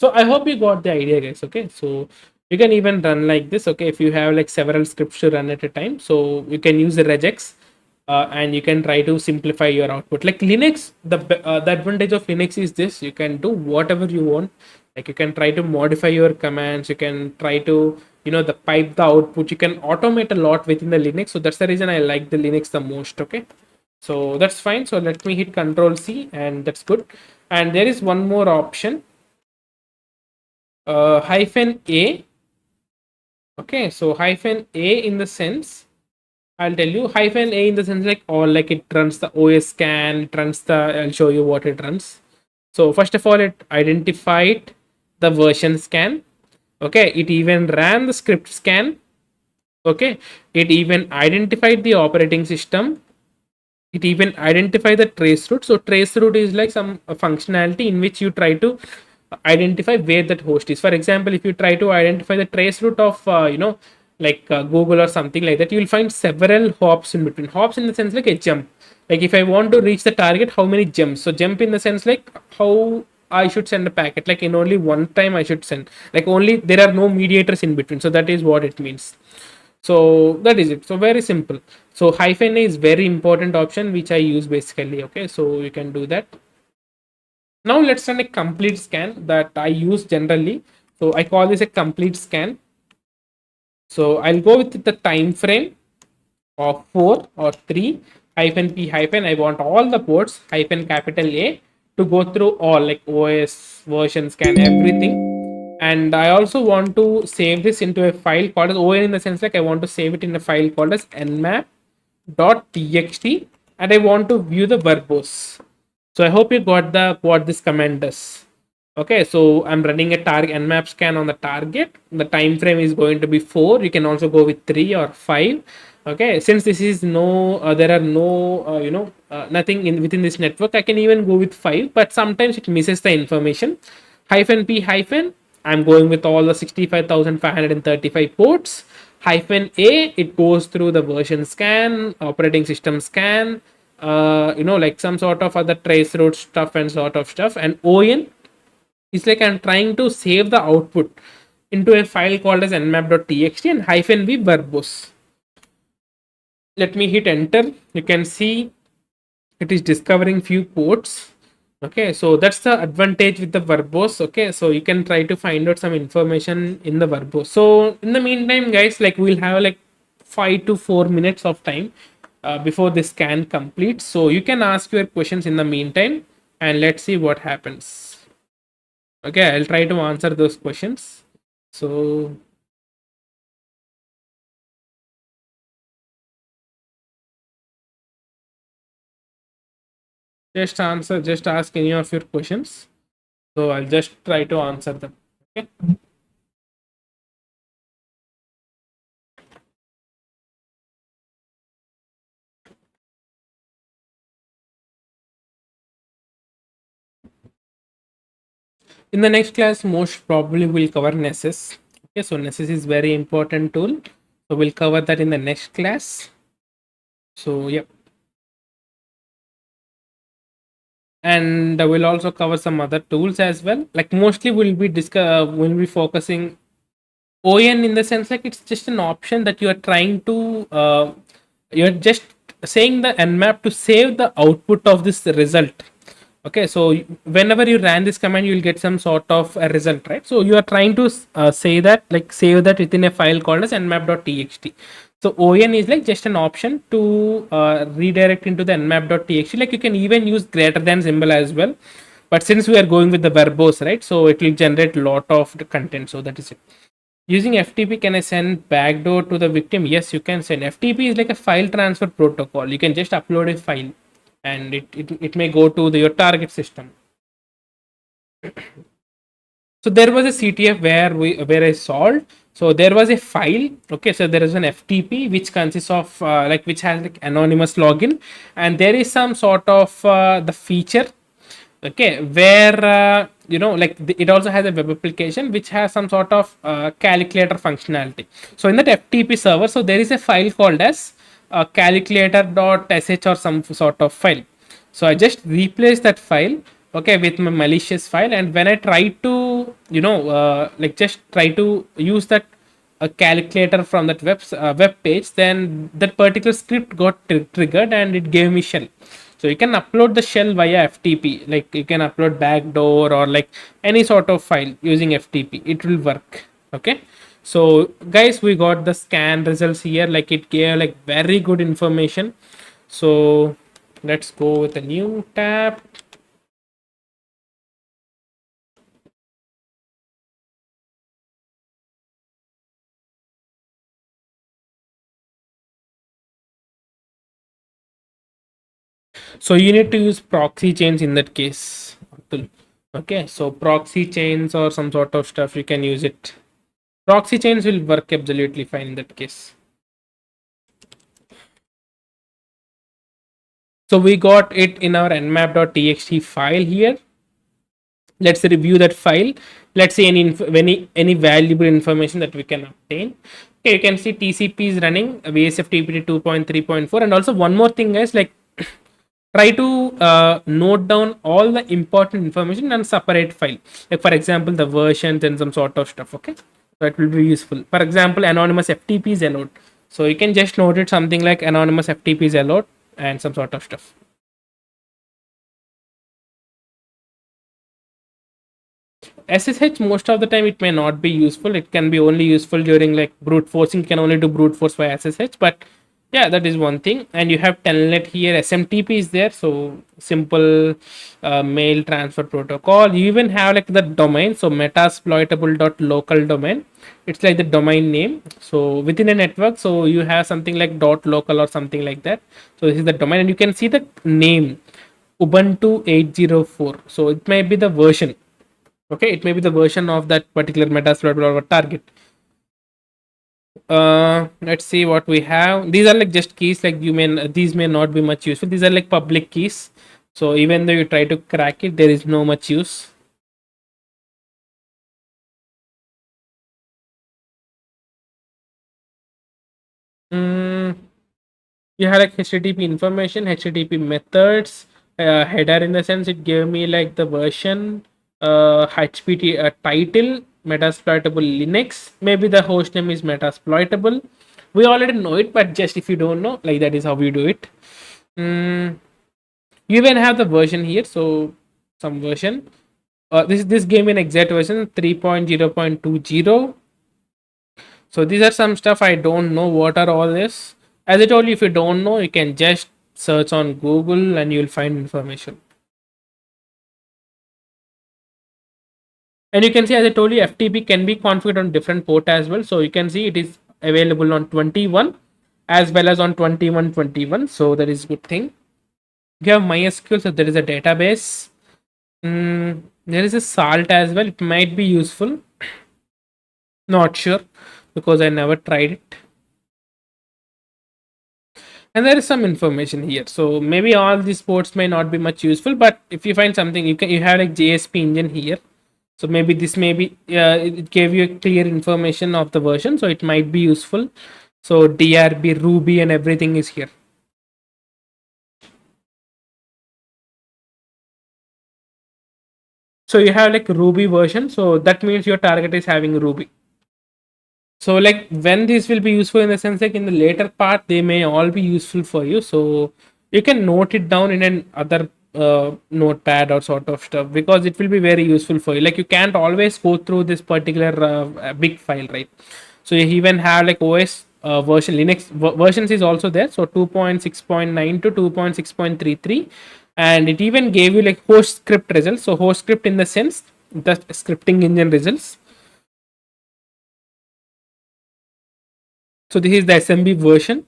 So I hope you got the idea, guys. Okay, so you can even run like this. Okay, if you have like several scripts to run at a time, so you can use the regex, and you can try to simplify your output. Like Linux, the advantage of Linux is this: you can do whatever you want. Like you can try to modify your commands. You can try to the pipe the output. You can automate a lot within the Linux. So that's the reason I like the Linux the most. Okay, so that's fine. So let me hit Control C, and that's good. And there is one more option, hyphen a. Okay, so hyphen a in the sense, I'll tell you hyphen a in the sense like all, like it runs the OS scan, it runs the, I'll show you what it runs. So first of all, it identified the version scan. Okay, it even ran the script scan. Okay, it even identified the operating system. It even identify the trace route. So trace route is like some functionality in which you try to identify where that host is. For example, if you try to identify the trace route of like Google or something like that, you will find several hops in between. Hops in the sense like a jump. Like if I want to reach the target, how many jumps? So jump in the sense like how I should send a packet. Like in only one time I should send. Like only there are no mediators in between. So that is what it means. So that is it. So very simple. So hyphen a is very important option which I use basically. Okay, so you can do that. Now let's run a complete scan that I use generally. So I call this a complete scan. So I'll go with the time frame of 4 or 3 hyphen p hyphen. I want all the ports hyphen capital A to go through all, like OS version scan everything. And I also want to save this into a file called as ON, in the sense like I want to save it in a file called as nmap.txt, and I want to view the verbose. So I hope you got the what this command does. Okay, so I'm running a target nmap scan on the target. The time frame is going to be 4. You can also go with 3 or 5. Okay, since this is no, there are no, nothing in within this network, I can even go with 5. But sometimes it misses the information. Hyphen p hyphen, I'm going with all the 65,535 ports. Hyphen a, it goes through the version scan, operating system scan, like some sort of other trace route stuff and sort of stuff. And on, it's like I'm trying to save the output into a file called as nmap.txt, and hyphen v verbose. Let me hit enter. You can see it is discovering few ports. Okay, so that's the advantage with the verbose. Okay, so you can try to find out some information in the verbose. So in the meantime, guys, like we'll have like 5 to 4 minutes of time before this scan completes. So you can ask your questions in the meantime, and let's see what happens. Okay, I'll try to answer those questions. So just ask any of your questions. So I'll just try to answer them. Okay. In the next class, most probably we'll cover Nessus. Okay, so Nessus is very important tool. So we'll cover that in the next class. So yep. And we'll also cover some other tools as well. Like mostly we'll be focusing ON, in the sense like it's just an option that you are trying to you're just saying the nmap to save the output of this result. Okay, so whenever you ran this command, you will get some sort of a result, right? So you are trying to say that, like save that within a file called as nmap.txt. So on is like just an option to redirect into the nmap.txt. Like you can even use greater than symbol as well, but since we are going with the verbose, right, so it will generate a lot of the content. So that is it. Using FTP, can I send backdoor to the victim? Yes, you can send. FTP is like a file transfer protocol. You can just upload a file and it may go to your target system. So there was a CTF where I solved. So there was a file. Okay, so there is an FTP which consists of which has like anonymous login, and there is some sort of the feature okay, where like it also has a web application which has some sort of calculator functionality. So in that FTP server, so there is a file called as calculator.sh or some sort of file. So I just replace that file, okay, with my malicious file, and when I try to like just try to use that a calculator from that web page, then that particular script got triggered and it gave me shell. So you can upload the shell via FTP, like you can upload backdoor or like any sort of file using FTP, it will work. Okay, so guys, we got the scan results here, like it gave like very good information. So let's go with a new tab. So you need to use proxy chains in that case, Abdul. Okay, so proxy chains or some sort of stuff, you can use it. Proxy chains will work absolutely fine in that case. So we got it in our nmap.txt file here. Let's review that file. Let's see any valuable information that we can obtain. Okay, you can see TCP is running VSFTPD 2.3.4, and also one more thing, guys, like try to note down all the important information and separate file, like for example the versions and some sort of stuff. Okay, that will be useful. For example, anonymous FTP is allowed, so you can just note it something like anonymous FTP is allowed and some sort of stuff. SSH, most of the time it may not be useful. It can be only useful during like brute forcing. You can only do brute force by SSH, but yeah, that is one thing. And you have telnet here. SMTP is there, so simple mail transfer protocol. You even have like the domain, so metasploitable.local domain. It's like the domain name. So within a network, so you have something like .local or something like that. So this is the domain, and you can see the name Ubuntu 804. So it may be the version. Okay, it may be the version of that particular metasploit or target. Let's see what we have. These are like just keys, like these may not be much useful. These are like public keys, so even though you try to crack it, there is no much use. mm, you have like HTTP information, HTTP methods, header, in the sense it gave me like the version, HPT title, metasploitable Linux. Maybe the host name is metasploitable. We already know it, but just if you don't know, like that is how we do it. Mm, you even have the version here, so some version. This gave me an exact version 3.0.20. So these are some stuff I don't know what are all this. As I told you, if you don't know, you can just search on Google and you'll find information. And you can see, as I told you, FTP can be configured on different port as well. So you can see it is available on 21 as well as on 2121. So that is good thing. You have MySQL, so there is a database. There is a salt as well. It might be useful. Not sure because I never tried it. And there is some information here, so maybe all these ports may not be much useful, but if you find something, you have like JSP engine here, so maybe this may be it gave you a clear information of the version, so it might be useful. So DRB, Ruby, and everything is here. So you have like Ruby version, so that means your target is having Ruby. So like when this will be useful, in the sense like in the later part they may all be useful for you, so you can note it down in an other notepad or sort of stuff, because it will be very useful for you. Like you can't always go through this particular big file, right? So you even have like OS version, Linux versions is also there, so 2.6.9 to 2.6.33, and it even gave you like host script results. So host script in the sense the scripting engine results. So this is the SMB version.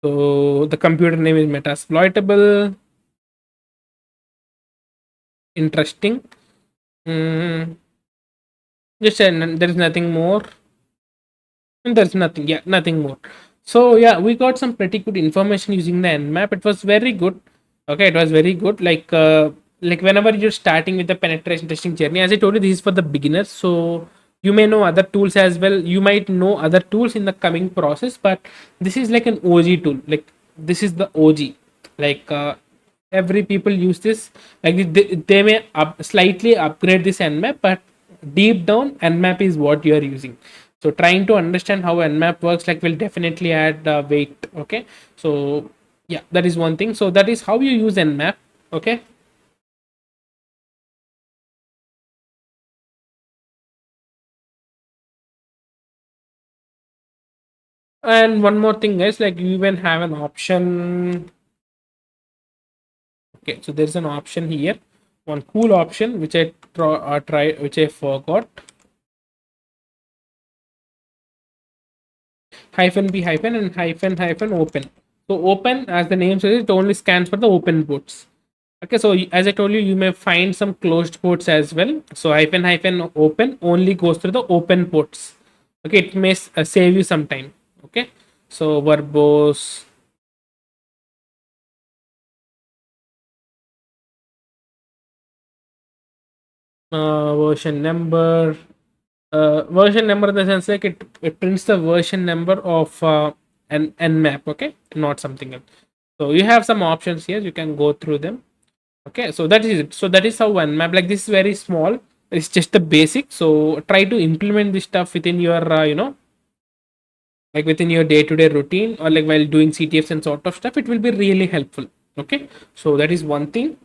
So the computer name is Metasploitable. Interesting. Mm, just there is nothing more. And there's nothing. Yeah, nothing more. So yeah, we got some pretty good information using the Nmap. It was very good. Okay, it was very good. Like like whenever you're starting with the penetration testing journey, as I told you, this is for the beginners. So you may know other tools as well. You might know other tools in the coming process, but this is like an OG tool. Like this is the OG. Like every people use this. Like they may slightly upgrade this Nmap, but deep down Nmap is what you are using. So trying to understand how Nmap works, like, will definitely add weight. Okay, so yeah, that is one thing. So that is how you use Nmap. Okay. And one more thing is, like, you even have an option. Okay, so there's an option here, one cool option which I try, which I forgot. Hyphen b hyphen and hyphen hyphen open. So open, as the name says, it only scans for the open ports. Okay, so as I told you, you may find some closed ports as well. So hyphen hyphen open only goes through the open ports. Okay, it may save you some time. Okay, so verbose, version number, version number in the sense, like, it prints the version number of an nmap. Okay, not something else. So you have some options here, you can go through them. Okay, so that is it. So that is how nmap, like, this is very small, it's just the basic. So try to implement this stuff within your like within your day-to-day routine, or like while doing ctfs and sort of stuff, it will be really helpful. Okay, so that is one thing.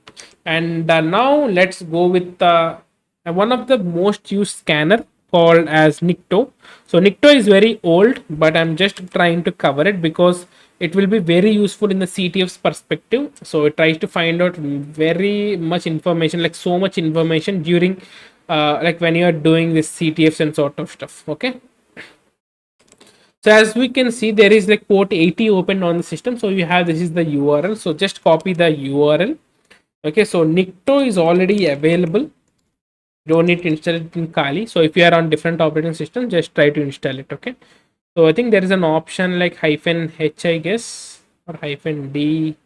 And now let's go with one of the most used scanner called as Nikto. So Nikto is very old, but I'm just trying to cover it because it will be very useful in the ctf's perspective. So it tries to find out very much information, like so much information during like when you are doing this ctfs and sort of stuff. Okay, so as we can see, there is like port 80 open on the system. So you have, this is the URL. So just copy the URL. Okay, so Nikto is already available. Don't need to install it in Kali. So if you are on different operating system, just try to install it. Okay. So I think there is an option like hyphen H, I guess, or hyphen D.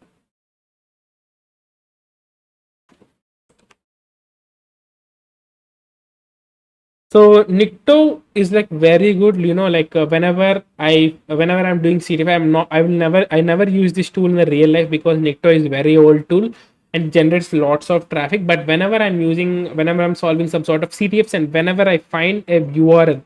So Nikto is like very good, like whenever I'm doing CTF, I never use this tool in the real life because Nikto is very old tool and generates lots of traffic. But whenever I'm solving some sort of CTFs, and whenever I find a URL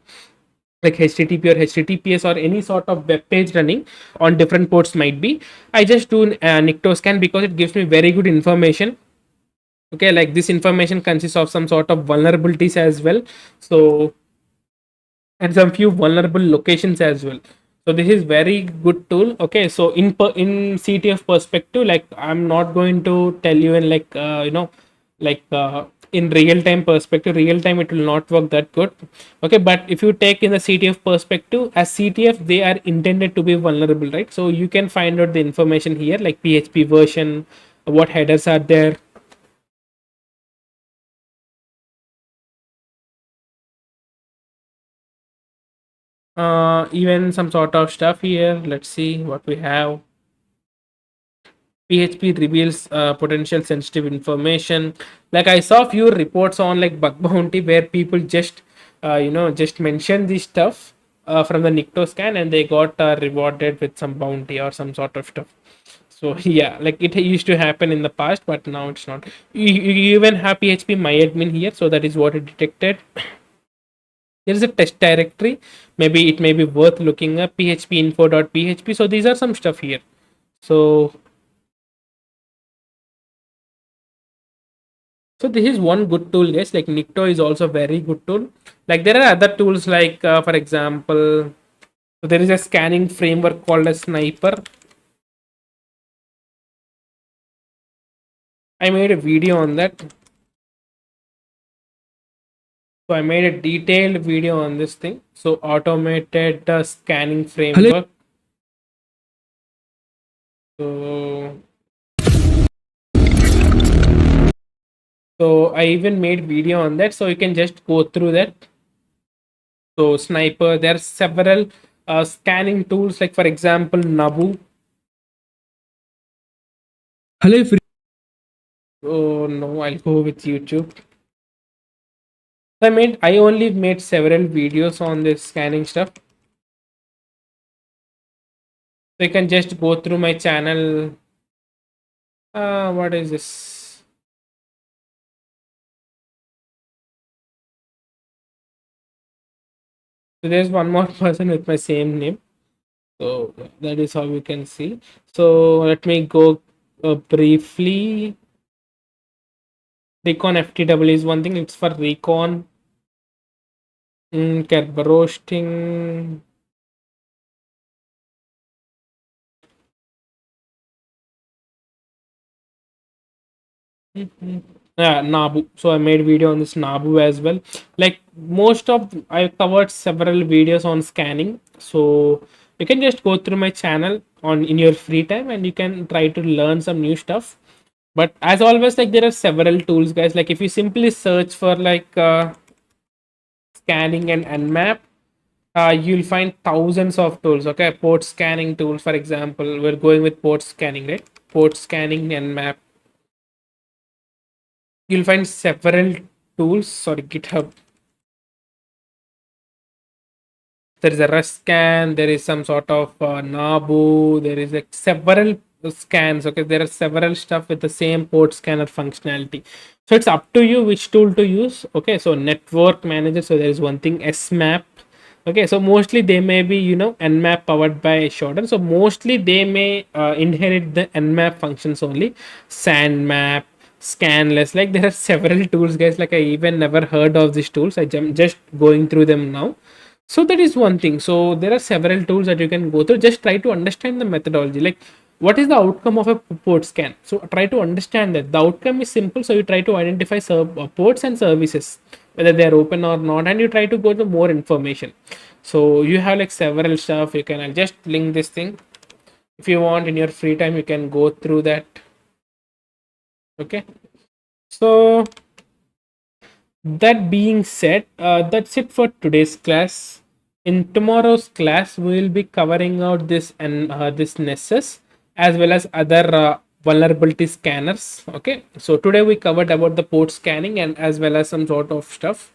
like HTTP or HTTPS or any sort of web page running on different ports might be, I just do Nikto scan because it gives me very good information. Okay, like this information consists of some sort of vulnerabilities as well. So, and some few vulnerable locations as well. So this is very good tool. Okay, so in CTF perspective, like, I'm not going to tell you in like like in real time perspective, real time it will not work that good. Okay, but if you take in the CTF perspective, as CTF they are intended to be vulnerable, right? So you can find out the information here, like PHP version, what headers are there. Even some sort of stuff here. Let's see what we have. PHP reveals potential sensitive information. Like, I saw few reports on like bug bounty where people just just mention this stuff from the Nikto scan, and they got rewarded with some bounty or some sort of stuff. So yeah, like it used to happen in the past, but now it's not. You even have PHP myadmin here, so that is what it detected. There is a test directory. Maybe it may be worth looking up, php info.php. So these are some stuff here. So this is one good tool, guys. Like Nikto is also very good tool. Like there are other tools like for example, so there is a scanning framework called a Sniper. I made a video on that. So I made a detailed video on this thing. So automated scanning framework. So I even made video on that. So you can just go through that. So Sniper, there are several scanning tools, like for example Nabu. Hello, Oh no, I'll go with YouTube. I only made several videos on this scanning stuff. So you can just go through my channel. What is this? So there's one more person with my same name. So that is how you can see. So let me go briefly. Recon FTW is one thing. It's for recon. Kerber roasting. Mhm. Yeah, Nabu. So I made video on this Nabu as well. Like most of I covered several videos on scanning. So you can just go through my channel on in your free time and you can try to learn some new stuff. But as always, like there are several tools, guys. Like if you simply search for like scanning and Nmap, you'll find thousands of tools. Okay, port scanning tools, for example. We're going with port scanning, right? Port scanning and map. You'll find several tools. Sorry, GitHub. There is a rust scan. There is some sort of Nabu. There is like several scans. Okay, there are several stuff with the same port scanner functionality. So it's up to you which tool to use. Okay, so network manager. So there is one thing, Smap. Okay, so mostly they may be, Nmap powered by Shodan. So mostly they may inherit the Nmap functions only. Sandmap, Scanless. Like there are several tools, guys. Like I even never heard of these tools. I'm just going through them now. So that is one thing. So there are several tools that you can go through. Just try to understand the methodology. Like what is the outcome of a port scan? So try to understand that the outcome is simple. So you try to identify ports and services, whether they are open or not, and you try to go to more information. So you have like several stuff. You can I'll just link this thing. If you want in your free time, you can go through that. Okay. So that being said, that's it for today's class. In tomorrow's class, we will be covering out this and this Nessus as well as other vulnerability scanners. Okay, so today we covered about the port scanning and as well as some sort of stuff.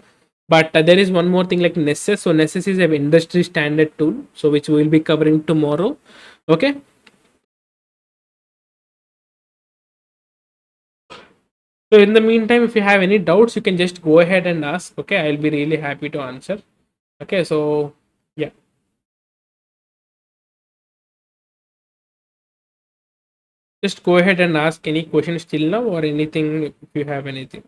But there is one more thing like Nessus. So Nessus is an industry standard tool, so which we will be covering tomorrow. Okay. So in the meantime, if you have any doubts, you can just go ahead and ask. Okay, I'll be really happy to answer. Okay, so yeah. Just go ahead and ask any questions till now or anything if you have anything.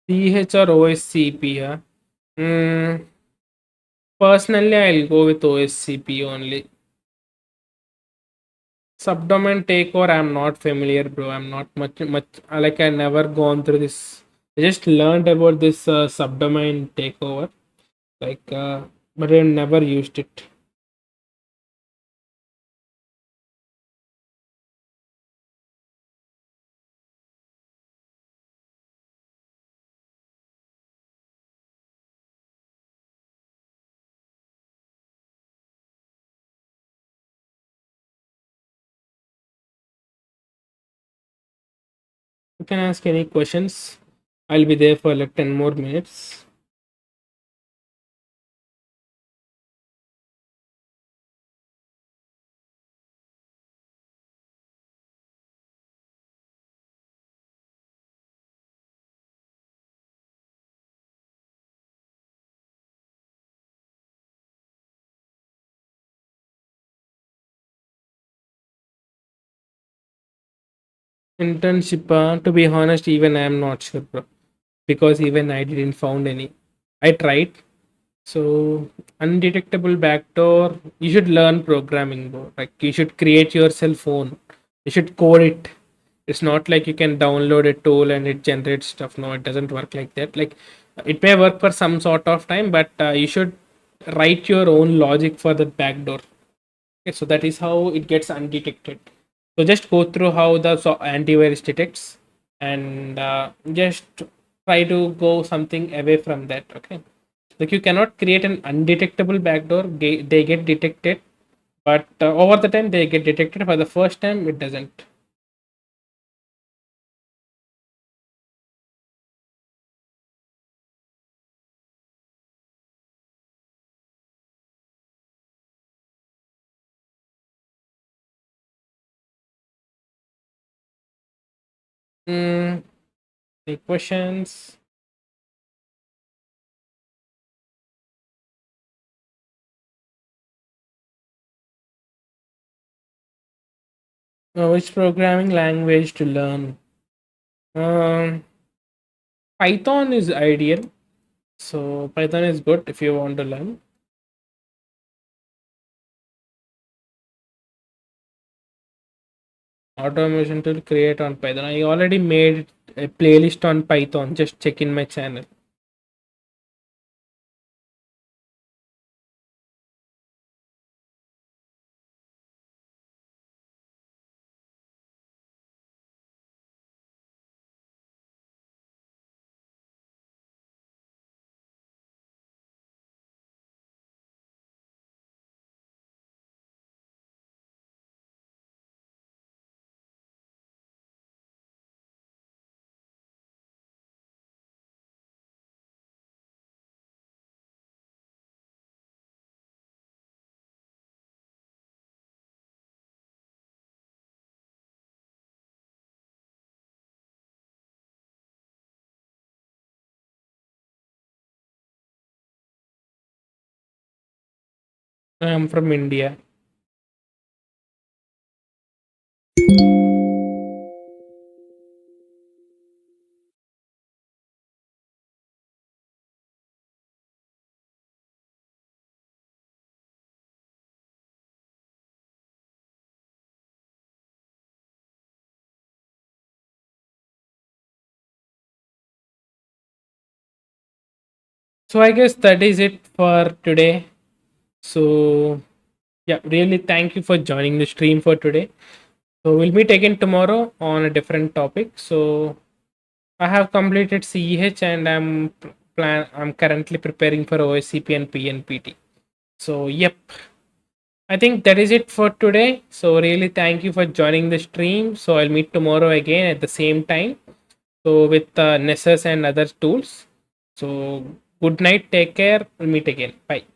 CH or OSCP, yeah. Mm, personally, I'll go with OSCP only. Subdomain takeover, I'm not familiar, bro. I'm not much like I never gone through this. I just learned about this subdomain takeover, like, but I never used it. You can ask any questions. I'll be there for like 10 more minutes. Internship, to be honest, even I am not sure, bro, because even I didn't found any. I tried. So undetectable backdoor, you should learn programming, bro. Like you should create your cell phone. You should code it. It's not like you can download a tool and it generates stuff. No, it doesn't work like that. Like it may work for some sort of time, but you should write your own logic for that backdoor. Okay, so that is how it gets undetected. So just go through how the antivirus detects, and just try to go something away from that. Okay, like you cannot create an undetectable backdoor. They get detected, but over the time they get detected. For the first time, it doesn't. Mm, the questions. Which programming language to learn? Um, Python is ideal. So Python is good if you want to learn. Automation tool create on Python. I already made a playlist on Python. Just check in my channel. I am from India. So I guess that is it for today. So yeah, really thank you for joining the stream for today. So we'll meet again tomorrow on a different topic. So I have completed CEH and I'm currently preparing for OSCP and PNPT. So yep, I think that is it for today. So really thank you for joining the stream. So I'll meet tomorrow again at the same time. So with Nessus and other tools. So good night, take care. We'll meet again. Bye.